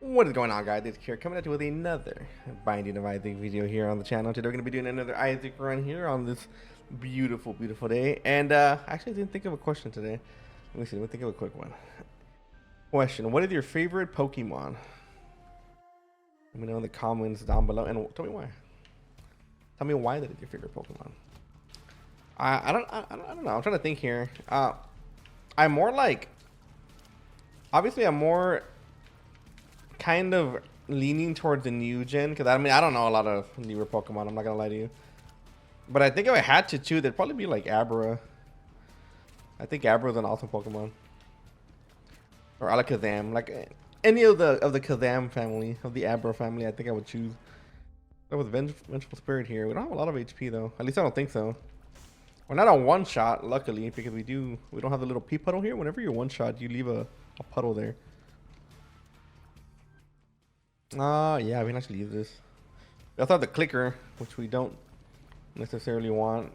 What is going on, guys? It's Kira coming at you with another Binding of Isaac video here on the channel. Today we're going to be doing another Isaac run here on this beautiful, beautiful day. And actually, I didn't think of a question today. Let me see. Let me think of a quick one. Question: what is your favorite Pokemon? Let me know in the comments down below, and tell me why. Tell me why that is your favorite Pokemon. I don't know. I'm trying to think here. I'm more like, obviously, I'm more kind of leaning towards the new gen, because I mean, I don't know a lot of newer Pokemon, I'm not gonna lie to you, but I think if I had to choose, it'd probably be like Abra. I think Abra is an awesome Pokemon, or Alakazam, like any of the Kazam family, of the Abra family. I think I would choose. That was Vengeful Spirit here. We don't have a lot of HP though, at least I don't think so. We're not on one shot, luckily, because we don't have the little pea puddle here. Whenever you're one shot, you leave a puddle there. Yeah, we can actually use this. We also have the clicker, which we don't necessarily want.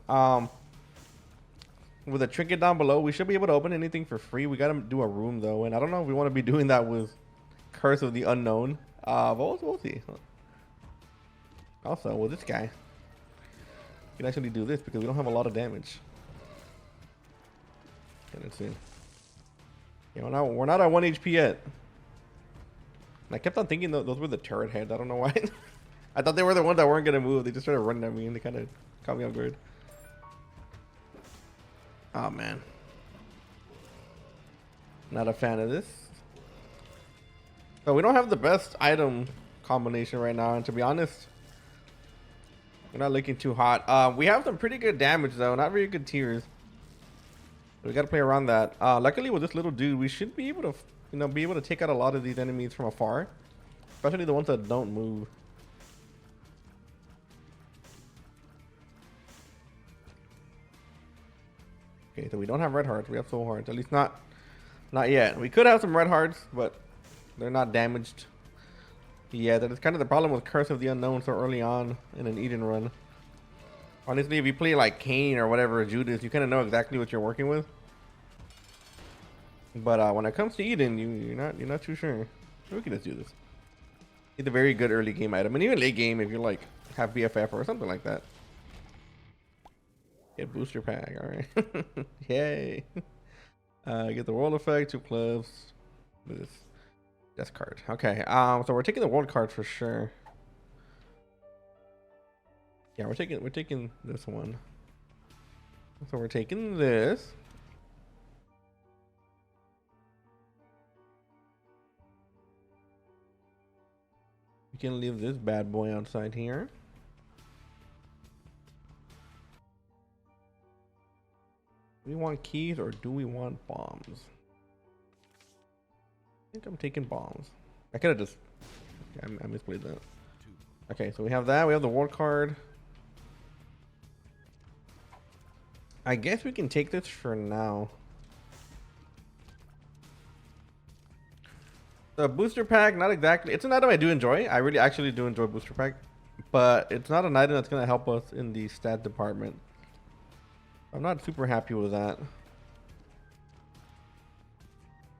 With a trinket down below, we should be able to open anything for free. We gotta do a room though, and I don't know if we want to be doing that with Curse of the Unknown. But we'll see. Also, with this guy, we can actually do this because we don't have a lot of damage. Okay, let's see. Yeah, we're not at 1 HP yet. And I kept on thinking those were the turret heads. I don't know why. I thought they were the ones that weren't gonna move. They just started running at me and they kind of caught me off guard. Oh man, not a fan of this. So we don't have the best item combination right now, and to be honest, we're not looking too hot. We have some pretty good damage though, not very good tiers. We gotta play around that. Luckily with this little dude, we should be able to, be able to take out a lot of these enemies from afar, especially the ones that don't move. Okay, so we don't have red hearts. We have soul hearts. At least not yet. We could have some red hearts, but they're not damaged. Yeah, that is kind of the problem with Curse of the Unknown so early on in an Eden run. Honestly, if you play like Cain or whatever, Judas, you kind of know exactly what you're working with. But when it comes to Eden, you're not too sure. We can just do this. It's a very good early game item, and even late game if you like have BFF or something like that. Get booster pack, all right. Yay! Get the world effect, 2 clubs. This death card. Okay. So we're taking the world card for sure. Yeah, we're taking this one. So we're taking this. We can leave this bad boy outside here. Do we want keys or do we want bombs? I think I'm taking bombs. I could have just... I misplayed that. Okay, so we have that. We have the war card. I guess we can take this for now. The booster pack, not exactly. It's an item I do enjoy. I really actually do enjoy booster pack. But it's not an item that's going to help us in the stat department. I'm not super happy with that.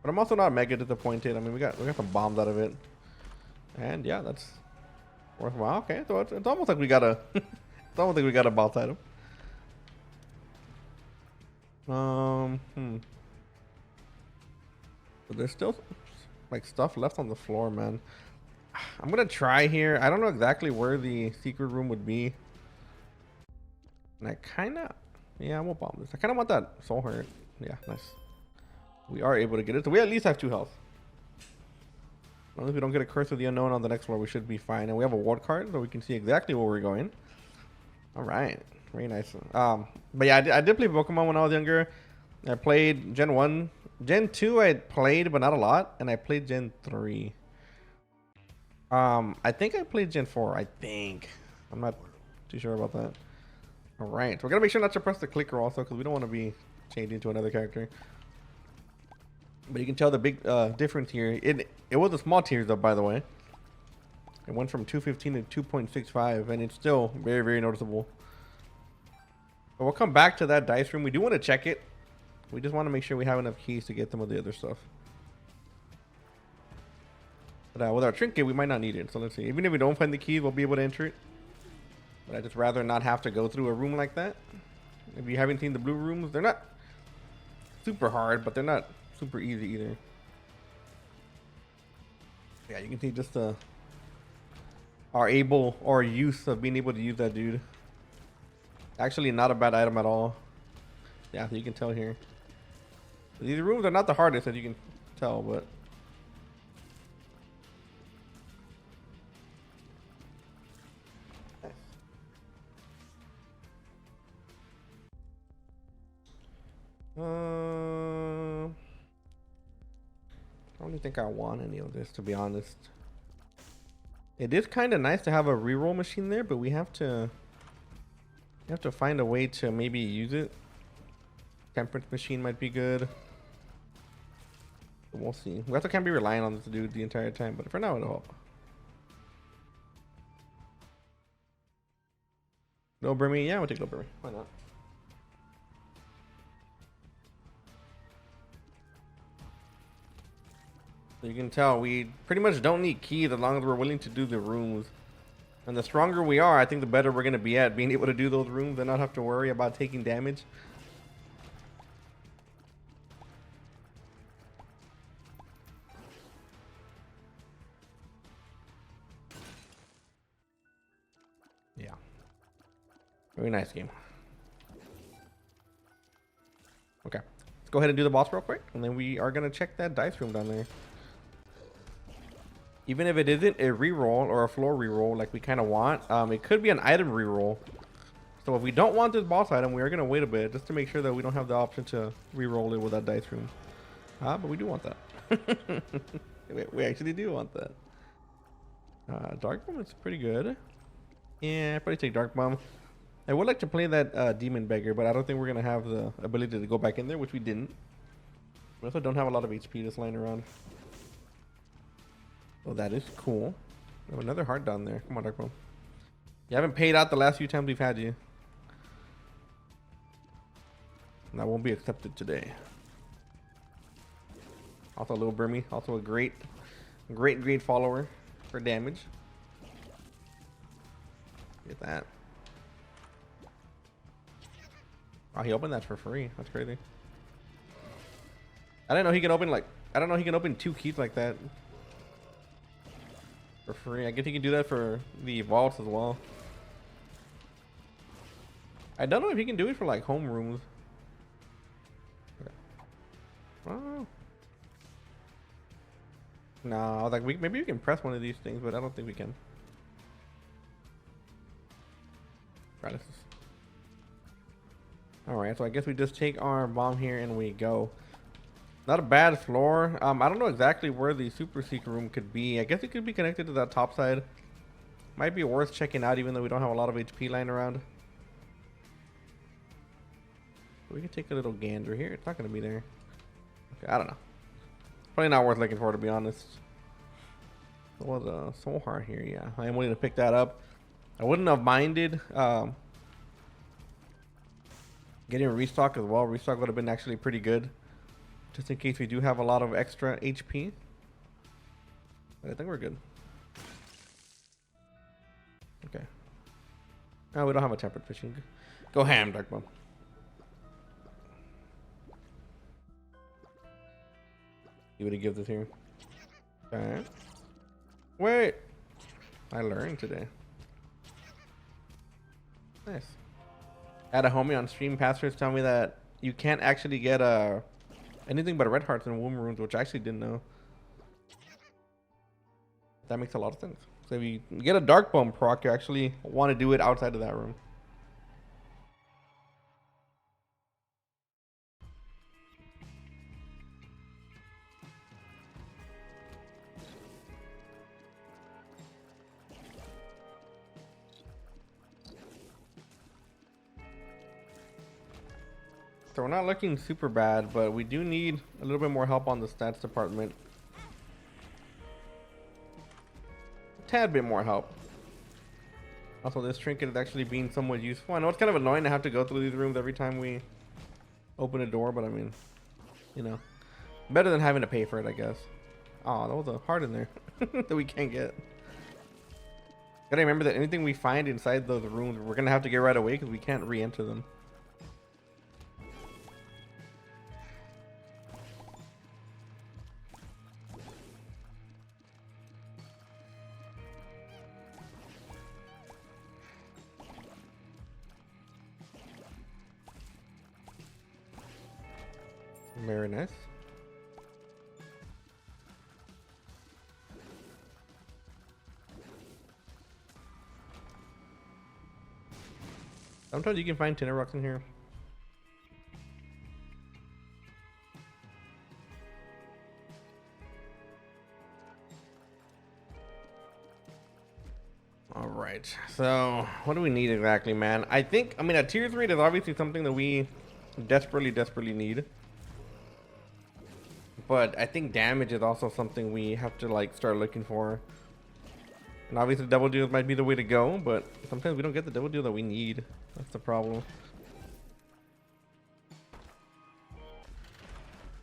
But I'm also not mega disappointed. I mean, we got some bombs out of it. And yeah, that's worthwhile. Okay, so it's almost like we got a it's almost like we got a boss item. But there's still like stuff left on the floor, man. I'm gonna try here. I don't know exactly where the secret room would be. And I kinda, yeah, I won't bomb this. I kinda want that soul heart. Yeah, nice. We are able to get it. So we at least have 2 health. As long as we don't get a Curse of the Unknown on the next floor, we should be fine. And we have a ward card, so we can see exactly where we're going. All right, very nice. But yeah, I did play Pokemon when I was younger. I played Gen 1. Gen 2 I played, but not a lot. And I played Gen 3. I think I played Gen 4, I think. I'm not too sure about that. All right, so we're gonna make sure not to press the clicker also, because we don't want to be changing to another character. But you can tell the big difference here. It was a small tier though, by the way. It went from 215 to 2.65, and it's still very, very noticeable. But we'll come back to that dice room. We do want to check it. We just want to make sure we have enough keys to get some of the other stuff. But with our trinket, we might not need it. So let's see. Even if we don't find the keys, we'll be able to enter it. But I'd just rather not have to go through a room like that. If you haven't seen the blue rooms, they're not super hard, but they're not super easy either. Yeah, you can see just our use of being able to use that dude. Actually, not a bad item at all. Yeah, so you can tell here. These rooms are not the hardest, as you can tell, but I don't even think I want any of this, to be honest. It is kind of nice to have a reroll machine there, but we have to find a way to maybe use it. Temperance machine might be good. But we'll see. We also can't be relying on this dude the entire time, but for now it'll help. No Burmy? Yeah, we'll take no Burmy. Why not? So you can tell we pretty much don't need keys as long as we're willing to do the rooms. And the stronger we are, I think the better we're going to be at being able to do those rooms and not have to worry about taking damage. Yeah. Very nice game. Okay. Let's go ahead and do the boss real quick. And then we are going to check that dice room down there. Even if it isn't a reroll or a floor reroll like we kind of want, it could be an item reroll. So if we don't want this boss item, we are going to wait a bit just to make sure that we don't have the option to reroll it with that dice room. But we do want that. we actually do want that. Dark Bomb is pretty good. Yeah, I'd probably take Dark Bomb. I would like to play that Demon Beggar, but I don't think we're going to have the ability to go back in there, which we didn't. We also don't have a lot of HP just lying around. Oh, that is cool. We have another heart down there. Come on, Dark Bomb. You haven't paid out the last few times we've had you. And that won't be accepted today. Also, Little Burmy. Also a great follower for damage. Get that. Oh, he opened that for free. That's crazy. I didn't know he can open I don't know he can open 2 keys like that. For free. I guess you can do that for the vaults as well. I don't know if you can do it for like home rooms. Okay. Oh. No, I was like, maybe we can press one of these things, but I don't think we can. Paralysis. Alright, so I guess we just take our bomb here and we go. Not a bad floor. I don't know exactly where the super secret room could be. I guess it could be connected to that top side. Might be worth checking out even though we don't have a lot of HP lying around. We can take a little gander here. It's not going to be there. Okay, I don't know. Probably not worth looking for, to be honest. It was a soul heart here. Yeah, I am willing to pick that up. I wouldn't have minded getting a restock as well. Restock would have been actually pretty good. Just in case we do have a lot of extra HP. But I think we're good. Okay. Oh, we don't have a tempered fishing. Go ham, Dark Bomb. You would have give this here. Okay. Wait. I learned today. Nice. I had a homie on stream, pastors tell me that you can't actually get anything but red hearts in womb rooms, which I actually didn't know. That makes a lot of sense. So if you get a Dark Bomb proc, you actually want to do it outside of that room. So we're not looking super bad, but we do need a little bit more help on the stats department. A tad bit more help. Also, this trinket is actually being somewhat useful. I know it's kind of annoying to have to go through these rooms every time we open a door, but I mean, you know, better than having to pay for it, I guess. Oh, that was a heart in there that we can't get. Gotta remember that anything we find inside those rooms, we're gonna have to get right away because we can't re-enter them. Very nice. Sometimes you can find tinner rocks in here. All right. So what do we need exactly, man? I mean, a tier 3 is obviously something that we desperately need. But I think damage is also something we have to like start looking for. And obviously double deals might be the way to go, but sometimes we don't get the double deal that we need. That's the problem.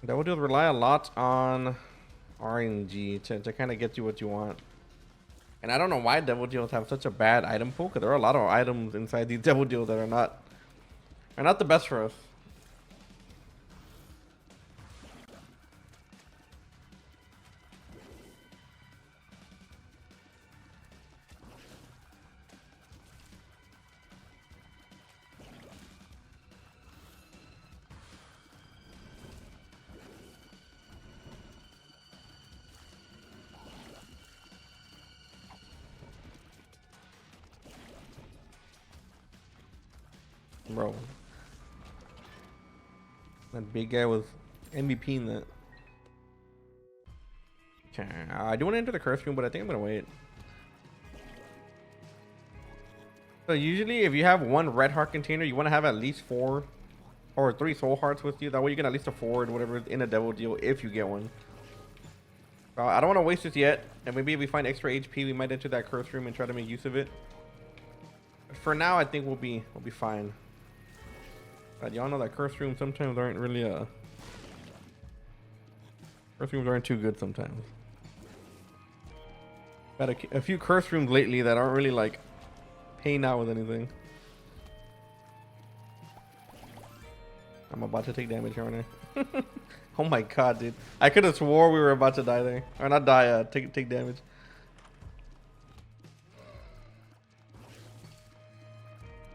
Double deals rely a lot on RNG to kind of get you what you want. And I don't know why double deals have such a bad item pool, because there are a lot of items inside these double deals that are not the best for us. Bro, that big guy was MVP in that. Okay, I do want to enter the curse room, but I think I'm gonna wait. So usually, if you have one red heart container, you want to have at least 4 or 3 soul hearts with you. That way, you can at least afford whatever in a devil deal if you get one. I don't want to waste this yet, and maybe if we find extra HP, we might enter that curse room and try to make use of it. But for now, I think we'll be fine. But y'all know that curse rooms sometimes aren't really curse rooms aren't too good sometimes. Got a few curse rooms lately that aren't really like paying out with anything. I'm about to take damage here, aren't I? Oh my god, dude! I could have swore we were about to die there, or not die. Take damage.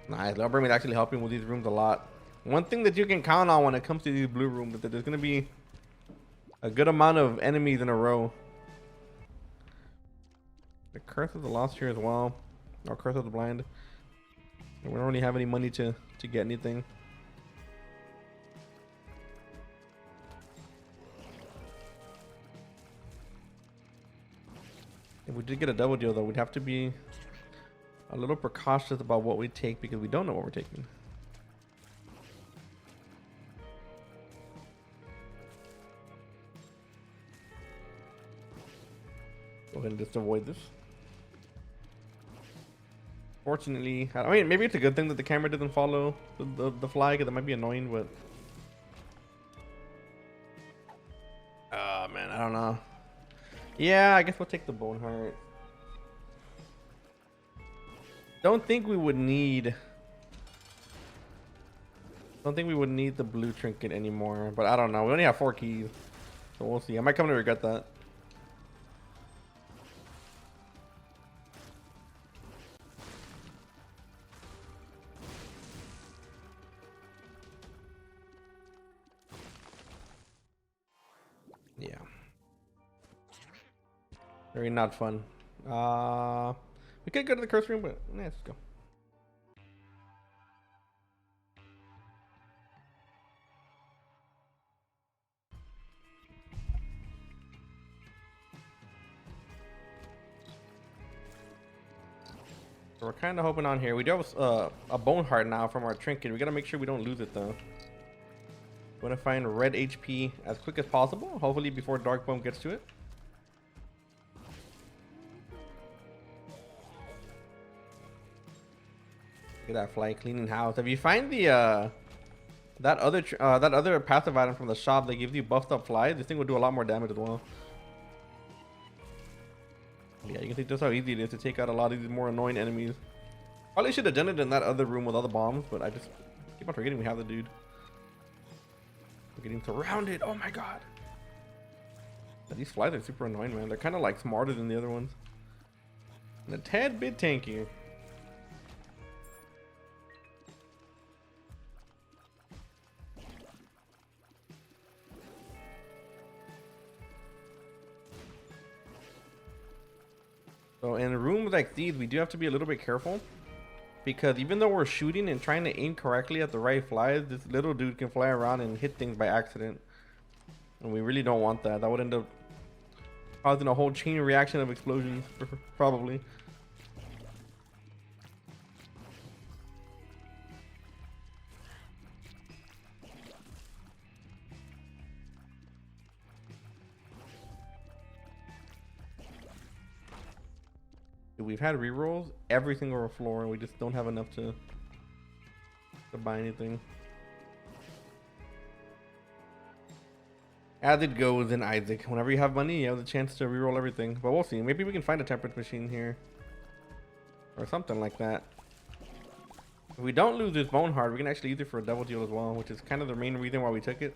Nice. Lumberman is actually helping with these rooms a lot. One thing that you can count on when it comes to these blue rooms is that there's gonna be a good amount of enemies in a row. The Curse of the Lost here as well, or Curse of the Blind. And we don't really have any money to get anything. If we did get a double deal though, we'd have to be a little precautious about what we take because we don't know what we're taking. Go ahead and just avoid this. Fortunately, I mean, maybe it's a good thing that the camera doesn't follow the fly, because it might be annoying, but... man, I don't know. Yeah, I guess we'll take the bone heart. Don't think we would need the blue trinket anymore, but I don't know. We only have 4 keys, so we'll see. I might come to regret that. Yeah. Very not fun. We could go to the curse room, but let's go. So we're kind of hoping on here. We do have a bone heart now from our trinket. We gotta make sure we don't lose it though. We want to find red HP as quick as possible, hopefully before Dark Bone gets to it. Look at that fly cleaning house. If you find the that other passive item from the shop that gives you buffed up fly, this thing will do a lot more damage as well. Yeah, you can see just how easy it is to take out a lot of these more annoying enemies. Probably should have done it in that other room with all the bombs, but I just keep on forgetting we have the dude. We're getting surrounded. Oh my god. Yeah, these flies are super annoying, man. They're kind of like smarter than the other ones. And a tad bit tanky. So in rooms like these, we do have to be a little bit careful. Because even though we're shooting and trying to aim correctly at the right flies, this little dude can fly around and hit things by accident. And we really don't want that. That would end up causing a whole chain reaction of explosions, probably. We've had rerolls every single floor, and we just don't have enough to buy anything. As it goes in Isaac, whenever you have money, you have the chance to reroll everything. But we'll see. Maybe we can find a temperance machine here, or something like that. If we don't lose this bone heart, we can actually use it for a double deal as well, which is kind of the main reason why we took it.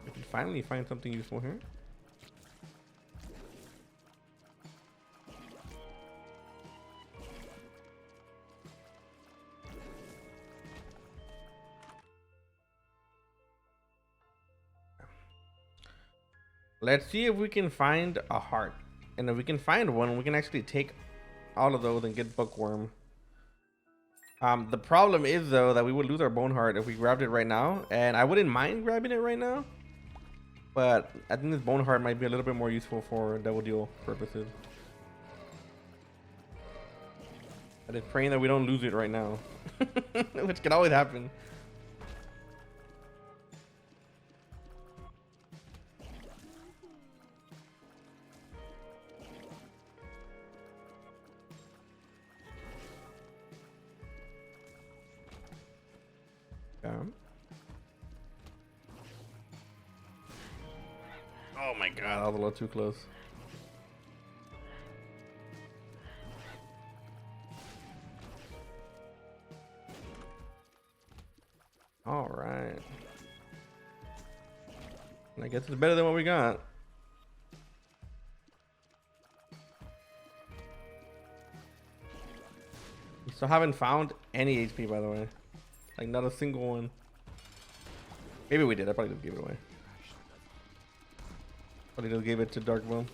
We can finally find something useful here. Let's see if we can find a heart. And if we can find one, we can actually take all of those and get bookworm. The problem is, though, that we would lose our bone heart if we grabbed it right now. And I wouldn't mind grabbing it right now. But I think this bone heart might be a little bit more useful for double deal purposes. I just praying that we don't lose it right now. Which can always happen. Oh my god, I was a little too close. All right. I guess it's better than what we got. We still haven't found any HP, by the way. Like, not a single one. Maybe we did. I probably just gave it away. Probably just gave it to Darkbone.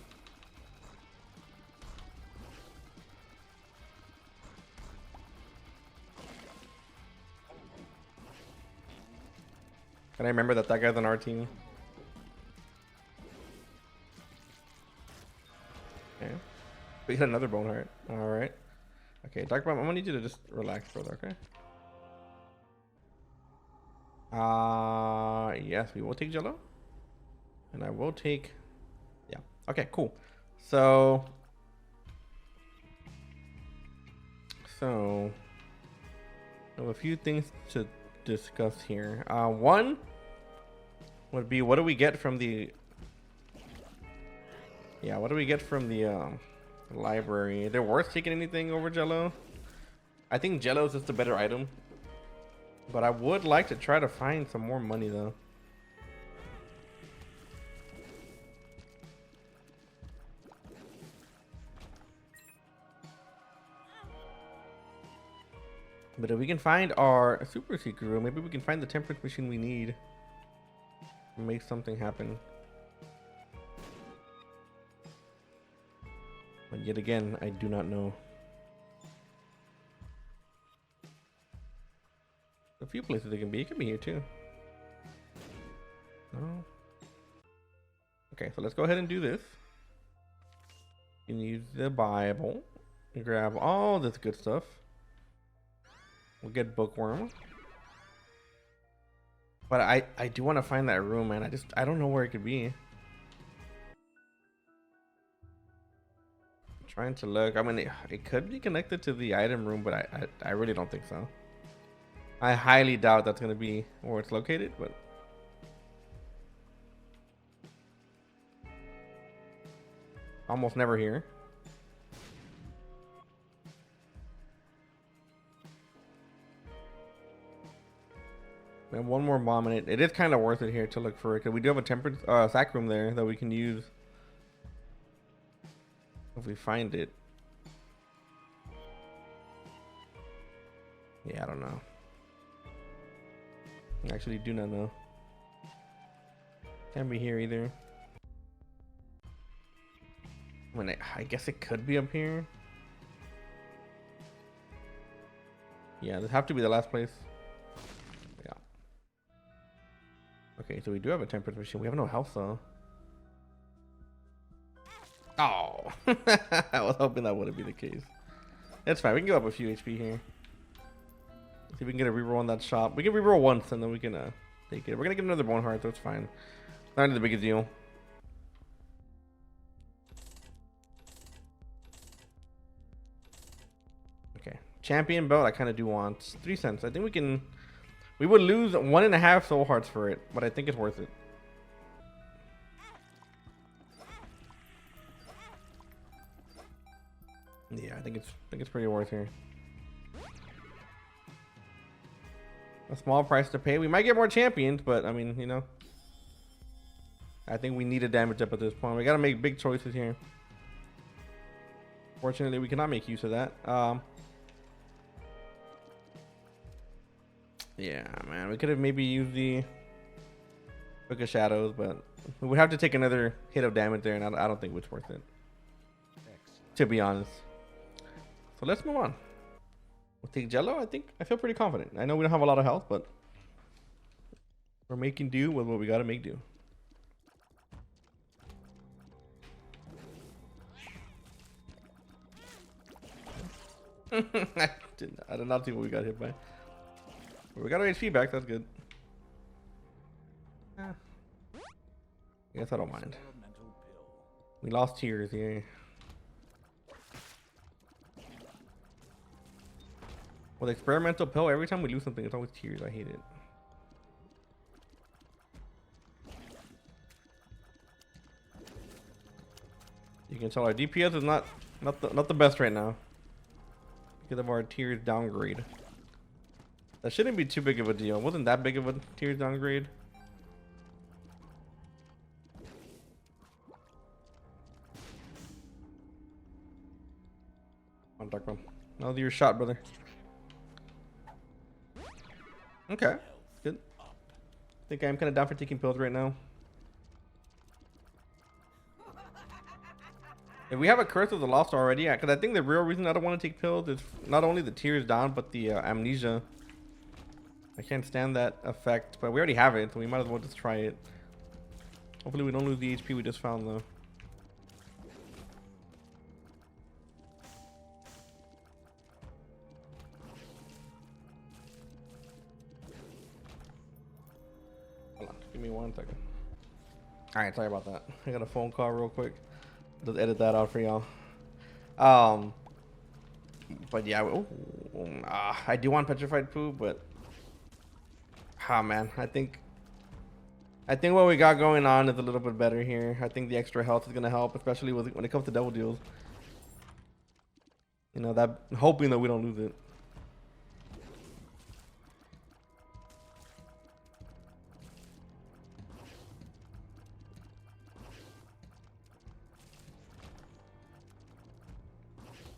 Can I remember that that guy's on our team? Okay. We got another bone heart. Alright. Okay, Darkbone, I'm gonna need you to just relax, brother, okay? Yes, we will take Jello. And I will take... Yeah. Okay, cool. So... I have a few things to discuss here. One would be, what do we get from the... Yeah, what do we get from the library? Is it worth taking anything over Jello? I think Jello is just a better item. But I would like to try to find some more money, though. But if we can find our super secret room, maybe we can find the temperance machine we need to make something happen. But yet again, I do not know. A few places it can be. It can be here too. No. Okay, so let's go ahead and do this. You can use the Bible and grab all this good stuff. We'll get bookworm. But I do want to find that room, man. I don't know where it could be. I'm trying to look. I mean, it could be connected to the item room, but I really don't think so. I highly doubt that's going to be where it's located, but almost never here. And one more bomb in it. It is kind of worth it here to look for it, because we do have a tempered sack room there that we can use if we find it. Yeah, I don't know. I actually do not know. Can't be here either. I guess it could be up here. Yeah, this have to be the last place. Yeah. Okay, so we do have a tempered machine. We have no health though. Oh, I was hoping that wouldn't be the case. That's fine. We can give up a few HP here. See if we can get a reroll on that shop. We can reroll once and then we can take it. We're gonna get another bone heart, so it's fine. Not the biggest deal. Okay, champion belt. I kind of do want 3 cents. I think we can. We would lose 1.5 soul hearts for it, but I think it's worth it. Yeah, I think it's pretty worth here. A small price to pay. We might get more champions, but I mean, you know, I think we need a damage up at this point. We got to make big choices here. Fortunately, we cannot make use of that. Yeah, man, we could have maybe used the Book of Shadows, but we would have to take another hit of damage there, and I don't think it's worth it, to be honest. So let's move on. We'll take Jello. I feel pretty confident. I know we don't have a lot of health, but we're making do with what we gotta make do. I did not see what we got hit by. But we got our HP back. That's good. I guess I don't mind. We lost tears here. With experimental pill, every time we lose something, it's always tears. I hate it. You can tell our DPS is not the best right now because of our tears downgrade. That shouldn't be too big of a deal. It wasn't that big of a tears downgrade. On Dark Bum. I'll do your shot, brother. Okay, good. I think I'm kind of down for taking pills right now. If we have a Curse of the Lost already, because I think the real reason I don't want to take pills is not only the tears down, but the amnesia. I can't stand that effect, but we already have it, so we might as well just try it. Hopefully we don't lose the HP we just found, though. Give me 1 second. All right, sorry about that. I got a phone call real quick. Just edit that out for y'all. But yeah, I do want petrified poo, but man, I think what we got going on is a little bit better here. I think the extra health is gonna help, especially when it comes to double deals. You know, that hoping that we don't lose it.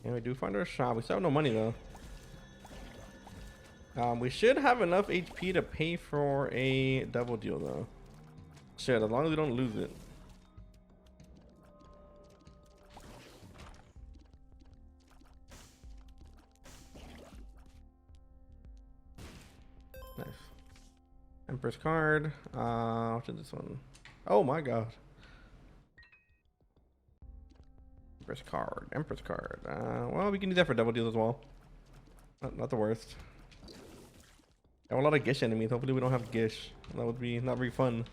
Yeah, we do find our shop. We still have no money though. We should have enough HP to pay for a double deal though. Shit, as long as we don't lose it. Nice. Empress card. What is this one? Oh my god. Empress card. Well, we can do that for double deals as well. Not the worst. I have a lot of Gish enemies. Hopefully we don't have Gish. That would be not very fun.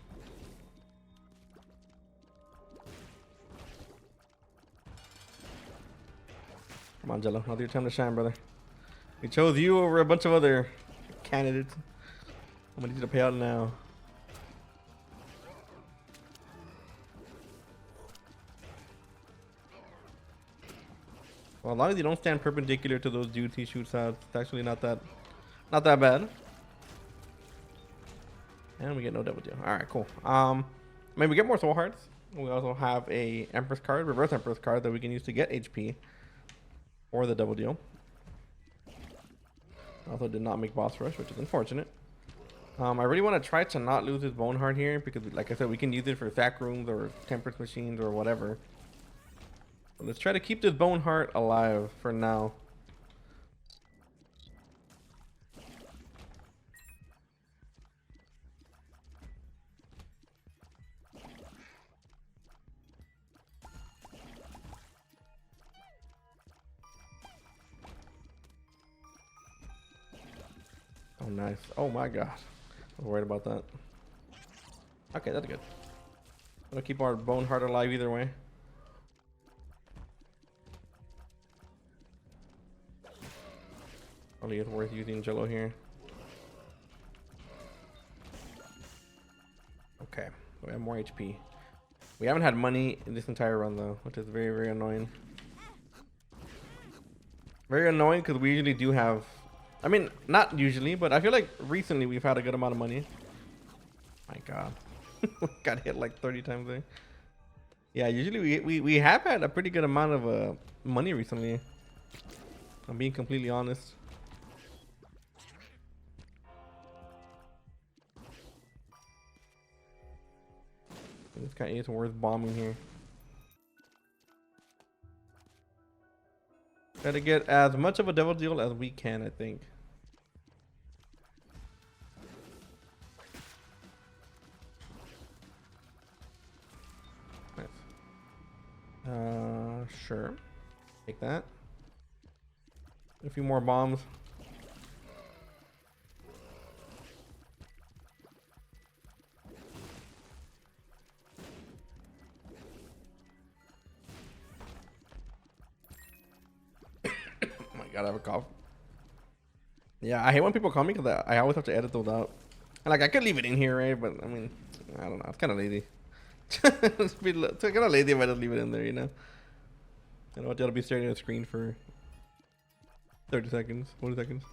Come on, Jello. Now your time to shine, brother. We chose you over a bunch of other candidates. I'm gonna need you to pay out now. Well, as long as you don't stand perpendicular to those dudes he shoots at, it's actually not that bad. And we get no double deal. All right, cool. I mean, we get more soul hearts. We also have a Empress card, reverse Empress card that we can use to get HP or the double deal. Also did not make boss rush, which is unfortunate. I really want to try to not lose his bone heart here because, like I said, we can use it for sack rooms or temperance machines or whatever. But let's try to keep this bone heart alive for now. Oh, nice. Oh my gosh. I was worried about that. Okay, that's good. I'm gonna keep our bone heart alive either way. Probably it's worth using Jello here. Okay, we have more HP. We haven't had money in this entire run though, which is very, very annoying. Very annoying because we usually do have, I mean, not usually, but I feel like recently we've had a good amount of money. My God. Got hit like 30 times there. Yeah, usually we have had a pretty good amount of money recently. I'm being completely honest. This guy is worth bombing here. Gotta get as much of a double deal as we can, I think. Nice. Sure. Take that. A few more bombs. God, I have a cough. Yeah, I hate when people call me because I always have to edit those out. And like, I could leave it in here, right? But I mean, I don't know. It's kind of lazy. It's kind of lazy if I just leave it in there, you know? I know what, that'll be staring at the screen for 30 seconds, 40 seconds.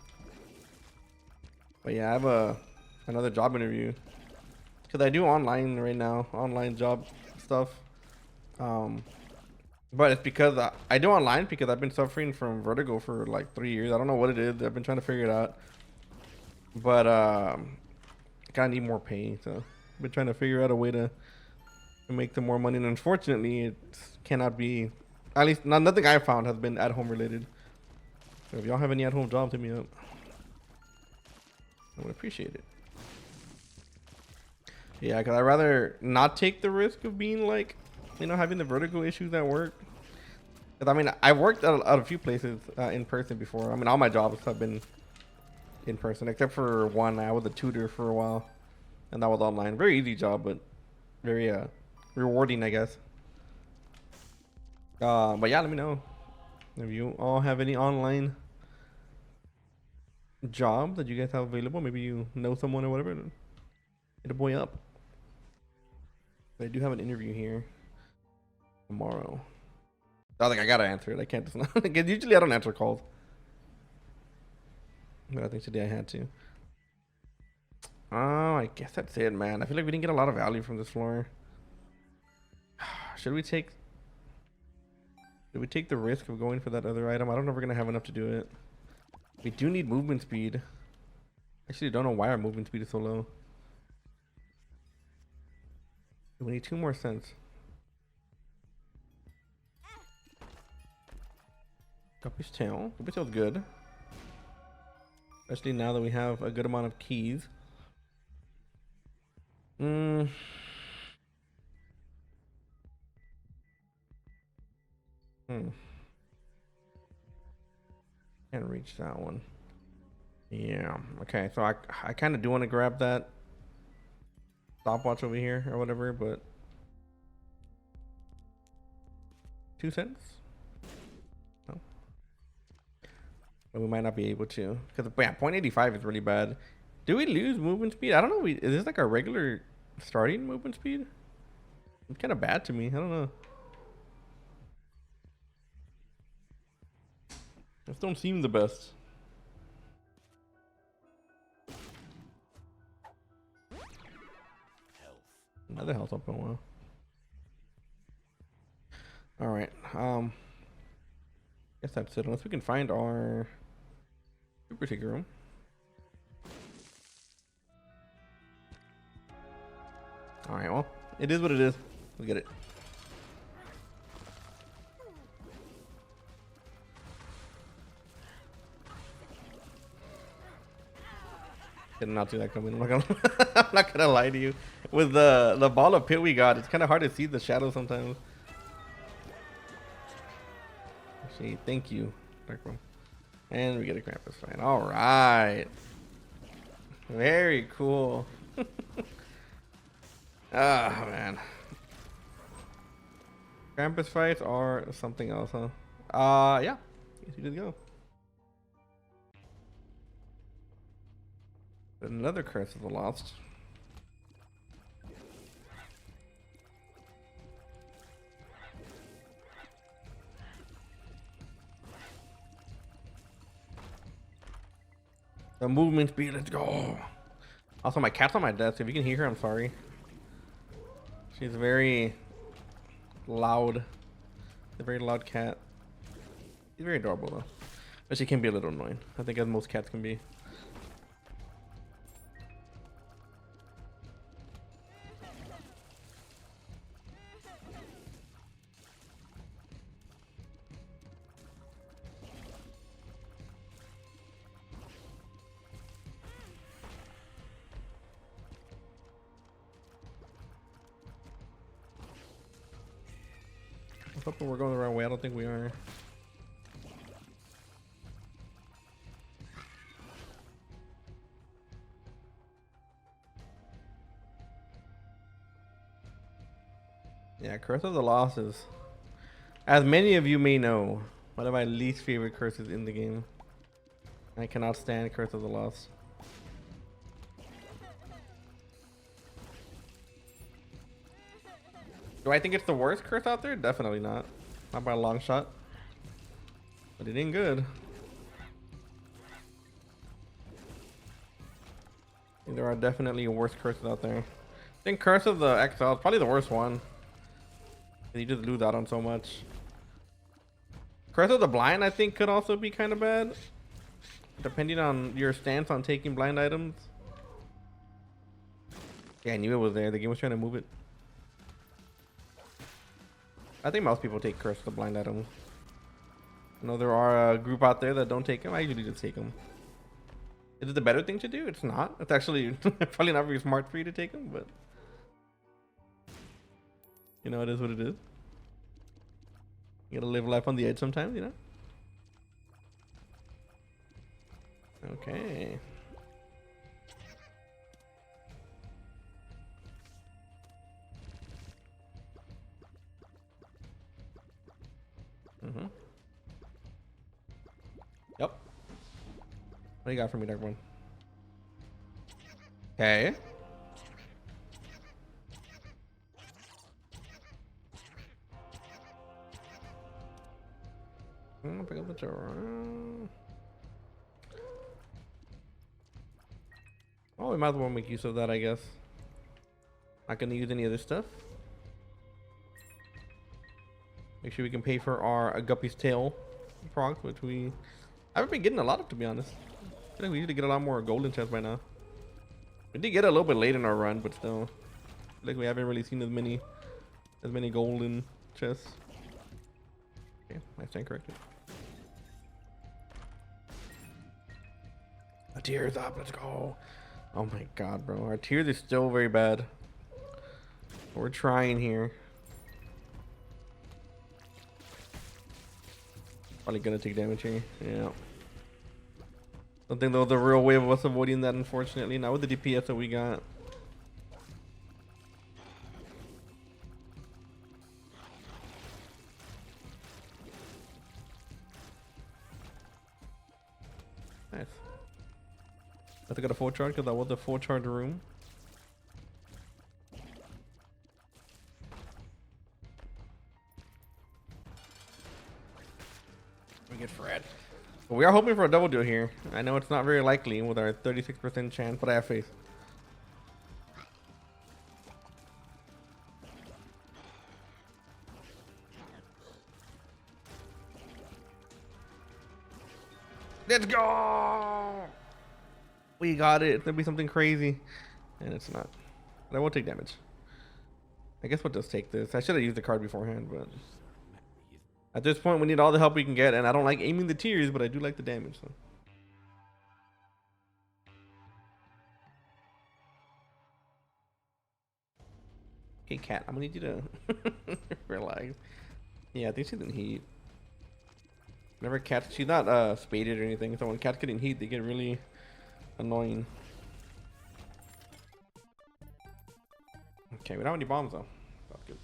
But yeah, I have another job interview. Because I do online right now, online job stuff. But it's because I do online because I've been suffering from vertigo for like 3 years. I don't know what it is. I've been trying to figure it out. But I kind of need more pay. So I've been trying to figure out a way to make some more money. And unfortunately, it cannot be, at least nothing I've found has been at-home related. So if y'all have any at-home jobs, hit me up. I would appreciate it. Yeah, because I'd rather not take the risk of being like, you know, having the vertigo issues at work. Because I mean, I've worked at a few places in person before. I mean, all my jobs have been in person, except for one. I was a tutor for a while, and that was online. Very easy job, but very rewarding, I guess. But yeah, let me know if you all have any online job that you guys have available. Maybe you know someone or whatever. Hit a boy up. But I do have an interview here tomorrow. I think I gotta answer it. I can't just not. Because usually I don't answer calls. But I think today I had to. Oh, I guess that's it, man. I feel like we didn't get a lot of value from this floor. Should we take... Did we take the risk of going for that other item? I don't know if we're gonna have enough to do it. We do need movement speed. Actually, don't know why our movement speed is so low. We need 2 more cents. Guppy's tail. Guppy's tail's good. Especially now that we have a good amount of keys. Can't reach that one. Yeah. Okay, so I kind of do want to grab that stopwatch over here or whatever, but 2 cents? No. But we might not be able to. Because yeah, 0.85 is really bad. Do we lose movement speed? I don't know. Is this like our regular starting movement speed? It's kind of bad to me. I don't know. This don't seem the best. Another health up in a while. All right. Guess that's it. Unless we can find our super secret room. All right. Well, it is what it is. We get it. Did not see that coming. I'm not gonna, I'm not gonna lie to you. With the ball of pit we got, it's kind of hard to see the shadow sometimes. Actually, thank you, Dark Room. And we get a Krampus fight. All right, very cool. Ah, man. Krampus fights are something else, huh? Yeah. Guess you did go. Another Curse of the Lost. The movement speed, let's go. Also, my cat's on my desk. If you can hear her, I'm sorry. She's very loud. A very loud cat. She's very adorable though. But she can be a little annoying. I think as most cats can be. I'm hoping we're going the right way. I don't think we are. Yeah, Curse of the Lost is, as many of you may know, one of my least favorite curses in the game. I cannot stand Curse of the Lost. Do I think it's the worst curse out there? Definitely not. Not by a long shot. But it ain't good. There are definitely worse curses out there. I think Curse of the Exile is probably the worst one. You just lose out on so much. Curse of the Blind, I think, could also be kind of bad. Depending on your stance on taking blind items. Yeah, I knew it was there. The game was trying to move it. I think most people take Curse of the Blind items. I know there are a group out there that don't take them. I usually just take them. Is it the better thing to do? It's not. It's actually probably not very smart for you to take them, but you know, it is what it is. You gotta live life on the edge sometimes, you know? Okay. Mm-hmm. Yep. What do you got for me, Darkborn? Okay. Pick up the door. Oh, we might as well make use of that, I guess. Not gonna use any of this stuff. Make sure we can pay for our Guppy's Tail procs, which we haven't been getting a lot of, to be honest. I think we usually get a lot more golden chests by now. We did get a little bit late in our run, but still, like we haven't really seen as many golden chests. Okay, I stand corrected. A tear is up. Let's go. Oh my god, bro. Our tears is still very bad. We're trying here. Probably gonna take damage here. Yeah. Don't think there was a real way of us avoiding that, unfortunately. Not with the DPS that we got. Nice. I think I got a full charge because that was a full charge room. We get Fred. But we are hoping for a double deal here. I know it's not very likely with our 36% chance, but I have faith. Let's go! We got it. It's gonna be something crazy. And it's not. But I won't take damage. I guess we'll just take this. I should have used the card beforehand, but at this point we need all the help we can get, and I don't like aiming the tears, but I do like the damage. So. Okay, cat, I'm gonna need you to relax. Yeah, I think she's in heat. Whenever cats, she's not spaded or anything, so when cats get in heat, they get really annoying. Okay, we don't have any bombs though. That's good.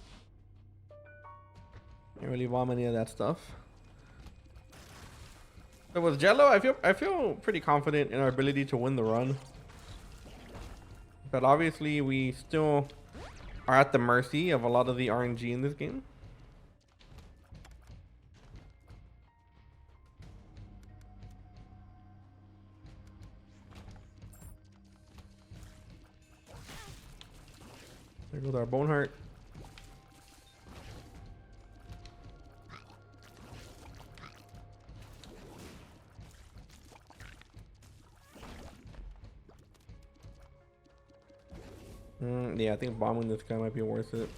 Can't really bomb any of that stuff. But with Jello, I feel pretty confident in our ability to win the run. But obviously, we still are at the mercy of a lot of the RNG in this game. There goes our Bone Heart. Yeah, I think bombing this guy might be worth it.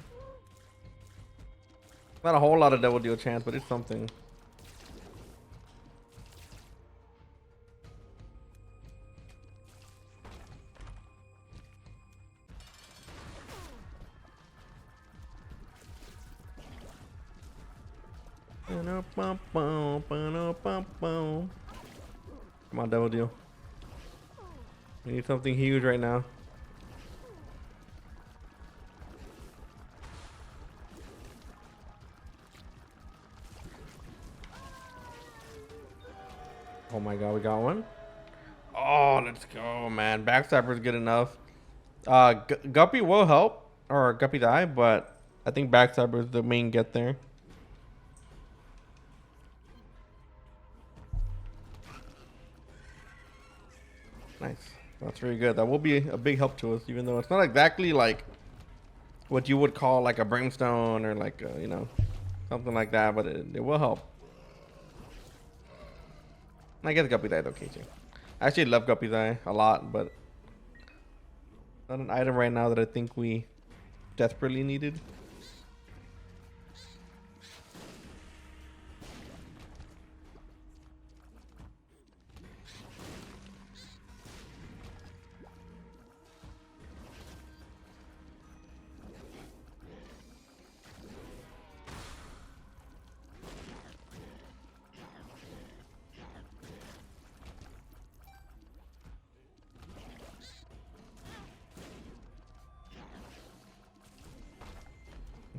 Not a whole lot of double deal chance, but it's something. Come on, double deal. We need something huge right now. Oh my god, we got one. Oh, let's go, man. Backstabber is good enough. Guppy will help, or Guppy die, but I think Backstabber is the main get there. Nice. That's very good. That will be a big help to us, even though it's not exactly like what you would call like a brimstone or like a, you know, something like that, but it will help. I guess Guppy died okay too. I actually love Guppy's Eye a lot, but not an item right now that I think we desperately needed.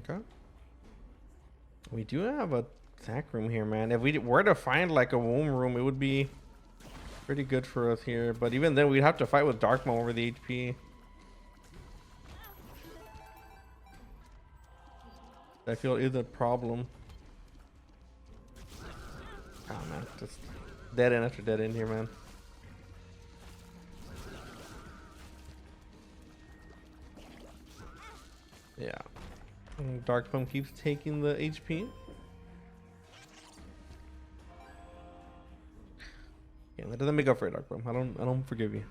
Okay. We do have a sack room here, man. If we were to find like a womb room, it would be pretty good for us here. But even then, we'd have to fight with Darkmo over the HP. I feel is a problem. Oh man, just dead end after dead end here, man. Yeah. Dark Pump keeps taking the HP. Yeah, that doesn't make up for it, Dark Pump. I don't forgive you.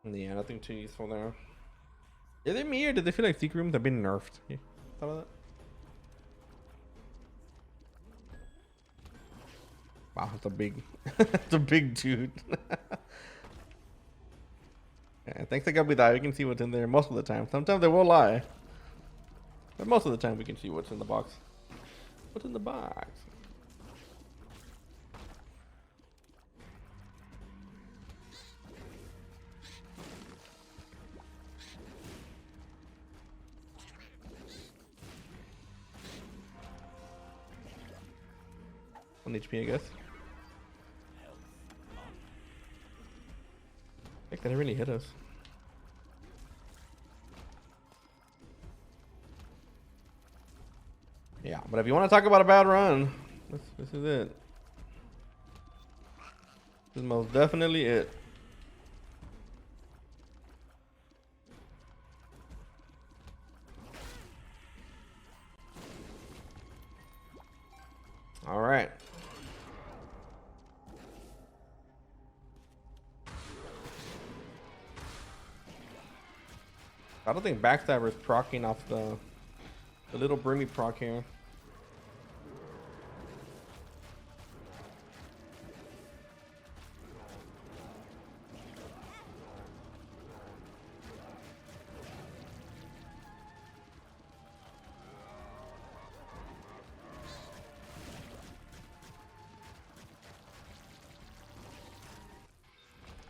Yeah, nothing too useful there. Is it me or did they feel like secret rooms have been nerfed? Yeah, thought of that. Wow, that's a big, that's a big dude. Yeah, thanks to Guppy Die, we can see what's in there most of the time. Sometimes they will lie, but most of the time we can see what's in the box. What's in the box? One HP, I guess. I think that really hit us. Yeah, but if you want to talk about a bad run, this is it. This is most definitely it. All right. I don't think Backstabber is proccing off the little Brimmy proc here.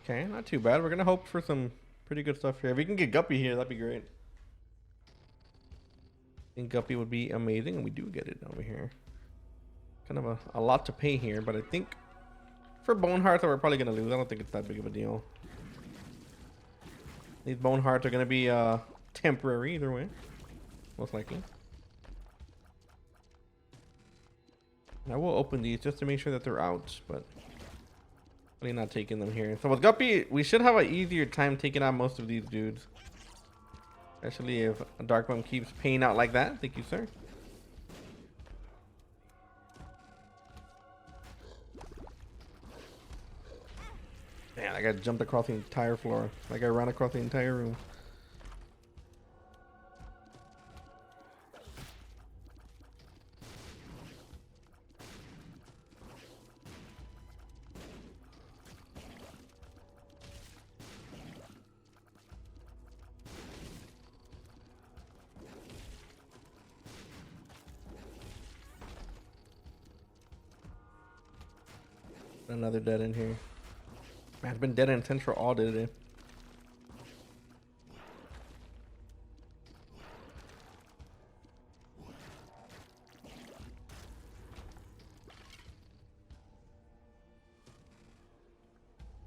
Okay, not too bad. We're gonna hope for some pretty good stuff here. If we can get Guppy here, that'd be great. I think Guppy would be amazing, and we do get it over here. Kind of a lot to pay here, but I think for Bone Hearts, we're probably gonna lose. I don't think it's that big of a deal. These Bone Hearts are gonna be temporary either way, most likely. I will open these just to make sure that they're out, but really not taking them here. So with Guppy, we should have an easier time taking out most of these dudes. Especially if a Dark Bum keeps paying out like that. Thank you, sir. Man, I got jumped across the entire floor. Like I ran across the entire room. Another dead in here. Man, it's been dead in Central all day today.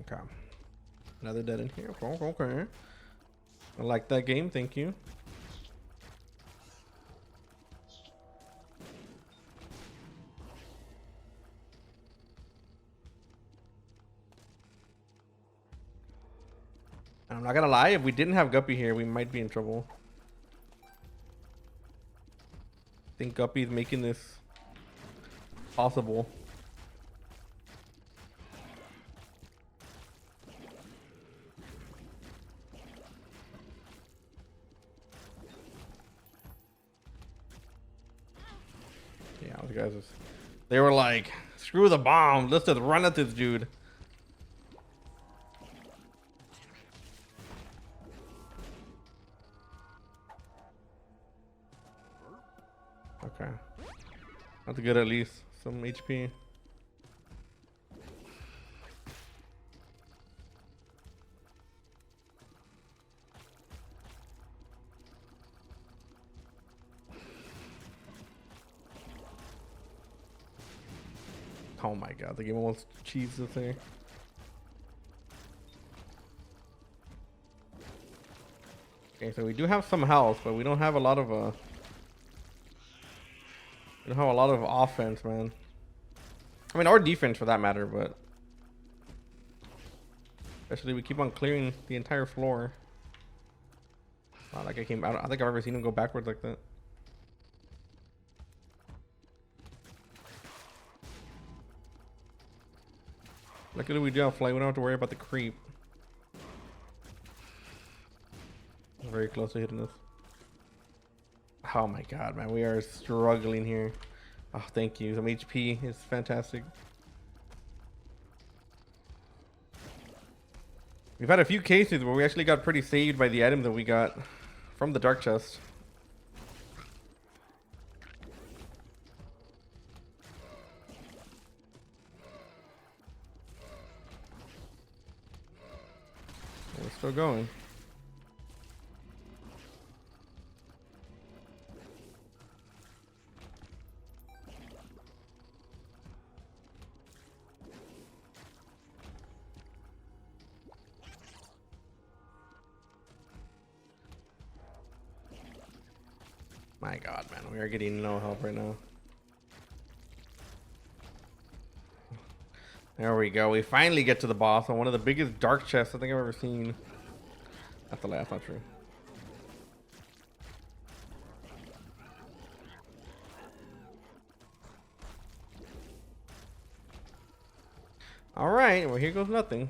Okay. Another dead in here. Okay. I like that game. Thank you. I'm not gonna lie, if we didn't have Guppy here, we might be in trouble. I think Guppy's making this possible. Yeah, those guys they were like, screw the bomb, let's just run at this dude. Okay. That's good, at least some HP. Oh my god, the game almost cheats this thing. Okay, so we do have some health, but we don't have a lot of we don't have a lot of offense, man. I mean, or defense for that matter, but especially we keep on clearing the entire floor. Not like I don't think I've ever seen him go backwards like that. Luckily we do have flight. We don't have to worry about the creep. Very close to hitting us. Oh my god, man, we are struggling here. Oh, thank you. Some HP is fantastic. We've had a few cases where we actually got pretty saved by the item that we got from the dark chest. We're still going. My God, man, we are getting no help right now. There we go. We finally get to the boss on one of the biggest dark chests I think I've ever seen. That's the last, not true. All right, well, here goes nothing.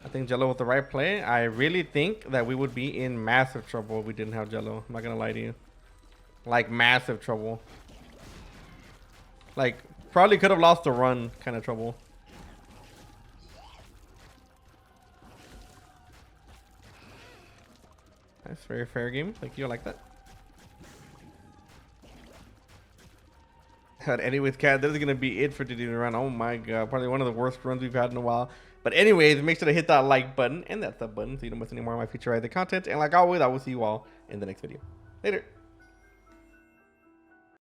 I think Jello with the right play. I really think that we would be in massive trouble if we didn't have Jello. I'm not gonna lie to you. Like massive trouble. Like probably could have lost the run kind of trouble. That's very fair game. Thank you. I like that. But anyways, cat, this is gonna be it for today's run. Oh my God, probably one of the worst runs we've had in a while. But anyways, make sure to hit that like button and that sub button so you don't miss any more of my future either content. And like always, I will see you all in the next video. Later.